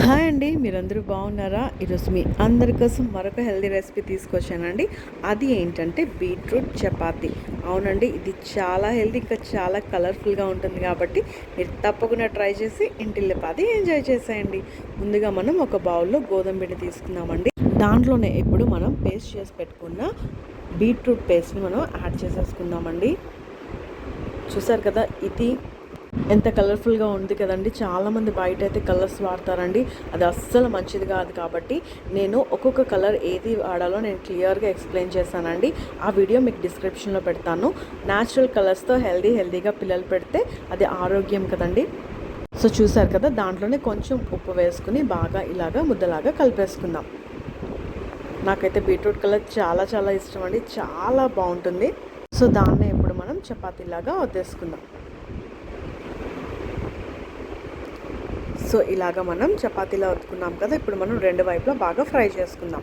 Hi అండి, మీరందరూ బాగున్నారా? ఈరోజు మీ అందరి కోసం మరొక హెల్దీ రెసిపీ తీసుకొచ్చానండి. అది ఏంటంటే బీట్రూట్ చపాతీ. అవునండి, ఇది చాలా హెల్దీ, ఇంకా చాలా కలర్ఫుల్గా ఉంటుంది కాబట్టి మీరు తప్పకుండా ట్రై చేసి ఇంటిల్లిపాది ఎంజాయ్ చేసేయండి. ముందుగా మనం ఒక బౌల్లో గోధుమ పిండి తీసుకుందామండి. దాంట్లోనే ఇప్పుడు మనం పేస్ట్ చేసి పెట్టుకున్న బీట్రూట్ పేస్ట్ని మనం యాడ్ చేసేసుకుందామండి. చూసారు కదా, ఇది ఎంత కలర్ఫుల్గా ఉంది కదండి. చాలామంది బయట అయితే కలర్స్ వాడతారండి, అది అస్సలు మంచిది కాదు. కాబట్టి నేను ఒక్కొక్క కలర్ ఏది వాడాలో నేను క్లియర్గా ఎక్స్ప్లెయిన్ చేశానండి. ఆ వీడియో మీకు డిస్క్రిప్షన్లో పెడతాను. న్యాచురల్ కలర్స్తో హెల్దీగా పిల్లలు పెడితే అది ఆరోగ్యం కదండి. సో చూసారు కదా, దాంట్లోనే కొంచెం ఉప్పు వేసుకుని బాగా ఇలాగా ముద్దలాగా కలిపేసుకుందాం. నాకైతే బీట్రూట్ కలర్ చాలా ఇష్టం అండి, చాలా బాగుంటుంది. సో దాన్నే ఇప్పుడు మనం చపాతీలాగా వద్దేసుకుందాం. సో ఇలాగ మనం చపాతీలా వత్తుకున్నాం కదా, ఇప్పుడు మనం రెండు వైపులా బాగా ఫ్రై చేసుకుందాం.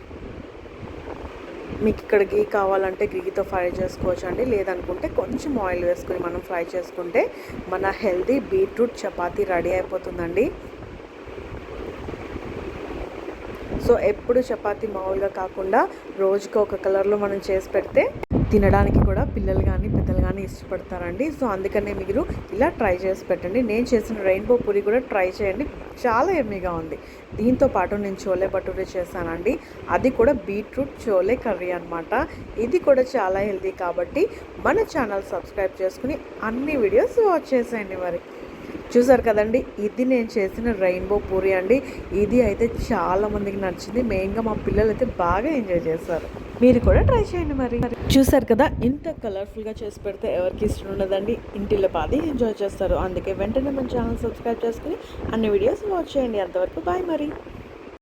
మీకు ఇక్కడ గీ కావాలంటే గీతో ఫ్రై చేసుకోవచ్చు అండి, లేదనుకుంటే కొంచెం ఆయిల్ వేసుకుని మనం ఫ్రై చేసుకుంటే మన హెల్దీ బీట్రూట్ చపాతీ రెడీ అయిపోతుందండి. సో ఎప్పుడు చపాతీ మామూలుగా కాకుండా రోజుకి ఒక కలర్లో మనం చేసి పెడితే తినడానికి కూడా పిల్లలు కానీ పెద్దలు కానీ ఇష్టపడతారండి. సో అందుకనే మీరు ఇలా ట్రై చేసి పెట్టండి. నేను చేసిన రెయిన్బో పూరి కూడా ట్రై చేయండి, చాలా ఎమ్మీగా ఉంది. దీంతో పాటు నేను చోలే భటూరే చేశానండి, అది కూడా బీట్రూట్ చోలే కర్రీ అనమాట. ఇది కూడా చాలా హెల్తీ కాబట్టి మన ఛానల్ సబ్స్క్రైబ్ చేసుకుని అన్ని వీడియోస్ వాచ్ చేసేయండి. మరి చూసారు కదండి, ఇది నేను చేసిన రెయిన్బో పూరి అండి. ఇది అయితే చాలామందికి నచ్చింది, మెయిన్గా మా పిల్లలు అయితే బాగా ఎంజాయ్ చేస్తారు. మీరు కూడా ట్రై చేయండి. మరి చూసారు కదా, ఇంత కలర్ఫుల్గా చేసి పెడితే ఎవరికి ఇష్టం ఉండదండి, ఇంటిలో బాగా ఎంజాయ్ చేస్తారు. అందుకే వెంటనే మన ఛానల్ సబ్స్క్రైబ్ చేసుకుని అన్ని వీడియోస్ వాచ్ చేయండి. అంతవరకు బాయ్ మరి.